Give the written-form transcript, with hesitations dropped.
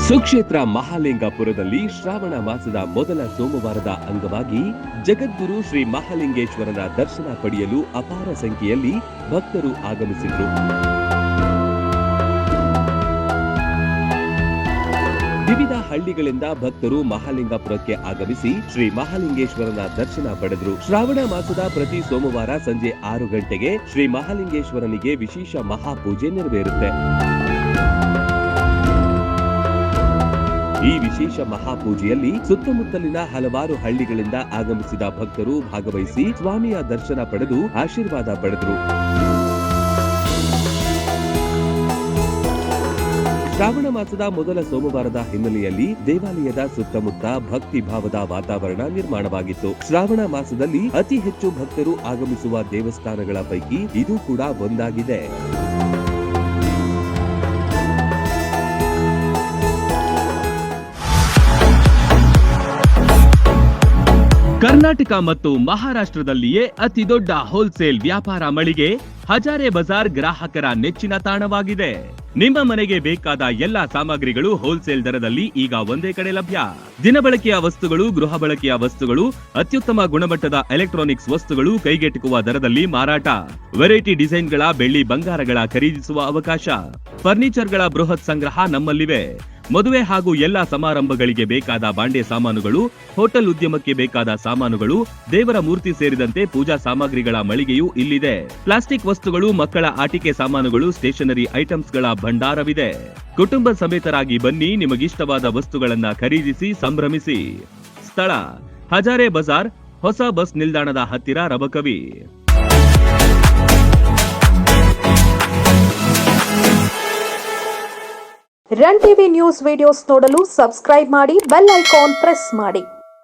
ಸುಕ್ಷೇತ್ರ ಮಹಾಲಿಂಗಪುರದಲ್ಲಿ ಶ್ರಾವಣ ಮಾಸದ ಮೊದಲ ಸೋಮವಾರದ ಅಂಗವಾಗಿ ಜಗದ್ಗುರು ಶ್ರೀ ಮಹಾಲಿಂಗೇಶ್ವರನ ದರ್ಶನ ಪಡೆಯಲು ಅಪಾರ ಸಂಖ್ಯೆಯಲ್ಲಿ ಭಕ್ತರು ಆಗಮಿಸಿದರು. ವಿವಿಧ ಹಳ್ಳಿಗಳಿಂದ ಭಕ್ತರು ಮಹಾಲಿಂಗಪುರಕ್ಕೆ ಆಗಮಿಸಿ ಶ್ರೀ ಮಹಾಲಿಂಗೇಶ್ವರನ ದರ್ಶನ ಪಡೆದರು. ಶ್ರಾವಣ ಮಾಸದ ಪ್ರತಿ ಸೋಮವಾರ ಸಂಜೆ 6 ಗಂಟೆಗೆ ಶ್ರೀ ಮಹಾಲಿಂಗೇಶ್ವರನಿಗೆ ವಿಶೇಷ ಮಹಾಪೂಜೆ ನೆರವೇರುತ್ತೆ. ಈ ವಿಶೇಷ ಮಹಾಪೂಜೆಯಲ್ಲಿ ಸುತ್ತಮುತ್ತಲಿನ ಹಲವಾರು ಹಳ್ಳಿಗಳಿಂದ ಆಗಮಿಸಿದ ಭಕ್ತರು ಭಾಗವಹಿಸಿ ಸ್ವಾಮಿಯ ದರ್ಶನ ಪಡೆದು ಆಶೀರ್ವಾದ ಪಡೆದರು. ಶ್ರಾವಣ ಮಾಸದ ಮೊದಲ ಸೋಮವಾರದ ಹಿನ್ನೆಲೆಯಲ್ಲಿ ದೇವಾಲಯದ ಸುತ್ತಮುತ್ತ ಭಕ್ತಿ ಭಾವದ ವಾತಾವರಣ ನಿರ್ಮಾಣವಾಗಿತ್ತು. ಶ್ರಾವಣ ಮಾಸದಲ್ಲಿ ಅತಿ ಹೆಚ್ಚು ಭಕ್ತರು ಆಗಮಿಸುವ ದೇವಸ್ಥಾನಗಳ ಪೈಕಿ ಇದು ಕೂಡ ಒಂದಾಗಿದೆ. ಕರ್ನಾಟಕ ಮತ್ತು ಮಹಾರಾಷ್ಟ್ರದಲ್ಲಿಯೇ ಅತಿ ದೊಡ್ಡ ಹೋಲ್ಸೇಲ್ ವ್ಯಾಪಾರ ಮಳಿಗೆ ಹಜಾರೆ ಬಜಾರ್ ಗ್ರಾಹಕರ ನೆಚ್ಚಿನ ತಾಣವಾಗಿದೆ. ನಿಮ್ಮ ಮನೆಗೆ ಬೇಕಾದ ಎಲ್ಲಾ ಸಾಮಗ್ರಿಗಳು ಹೋಲ್ಸೇಲ್ ದರದಲ್ಲಿ ಈಗ ಒಂದೇ ಕಡೆ ಲಭ್ಯ. ದಿನಬಳಕೆಯ ವಸ್ತುಗಳು, ಗೃಹ ಬಳಕೆಯ ವಸ್ತುಗಳು, ಅತ್ಯುತ್ತಮ ಗುಣಮಟ್ಟದ ಎಲೆಕ್ಟ್ರಾನಿಕ್ಸ್ ವಸ್ತುಗಳು ಕೈಗೆಟುಕುವ ದರದಲ್ಲಿ ಮಾರಾಟ. ವೆರೈಟಿ ಡಿಸೈನ್ಗಳ ಬೆಳ್ಳಿ ಬಂಗಾರಗಳ ಖರೀದಿಸುವ ಅವಕಾಶ. ಫರ್ನಿಚರ್ಗಳ ಬೃಹತ್ ಸಂಗ್ರಹ ನಮ್ಮಲ್ಲಿವೆ. ಮದುವೆ ಹಾಗೂ ಎಲ್ಲಾ ಸಮಾರಂಭಗಳಿಗೆ ಬೇಕಾದ ಬಾಂಡೆ ಸಾಮಾನುಗಳು, ಹೋಟೆಲ್ ಉದ್ಯಮಕ್ಕೆ ಬೇಕಾದ ಸಾಮಾನುಗಳು, ದೇವರ ಮೂರ್ತಿ ಸೇರಿದಂತೆ ಪೂಜಾ ಸಾಮಗ್ರಿಗಳ ಮಳಿಗೆಯೂ ಇಲ್ಲಿದೆ. ಪ್ಲಾಸ್ಟಿಕ್ ವಸ್ತುಗಳು, ಮಕ್ಕಳ ಆಟಿಕೆ ಸಾಮಾನುಗಳು, ಸ್ಟೇಷನರಿ ಐಟಮ್ಸ್ಗಳ ಭಂಡಾರವಿದೆ. ಕುಟುಂಬ ಸಮೇತರಾಗಿ ಬನ್ನಿ, ನಿಮಗಿಷ್ಟವಾದ ವಸ್ತುಗಳನ್ನ ಖರೀದಿಸಿ ಸಂಭ್ರಮಿಸಿ. ಸ್ಥಳ ಹಜಾರೆ ಬಜಾರ್, ಹೊಸ ಬಸ್ ನಿಲ್ದಾಣದ ಹತ್ತಿರ, Rabakavi. Run TV news videos ನೋಡಲು ಸಬ್ಸ್ಕ್ರೈಬ್ ಮಾಡಿ, ಬೆಲ್ ಐಕಾನ್ ಪ್ರೆಸ್ ಮಾಡಿ.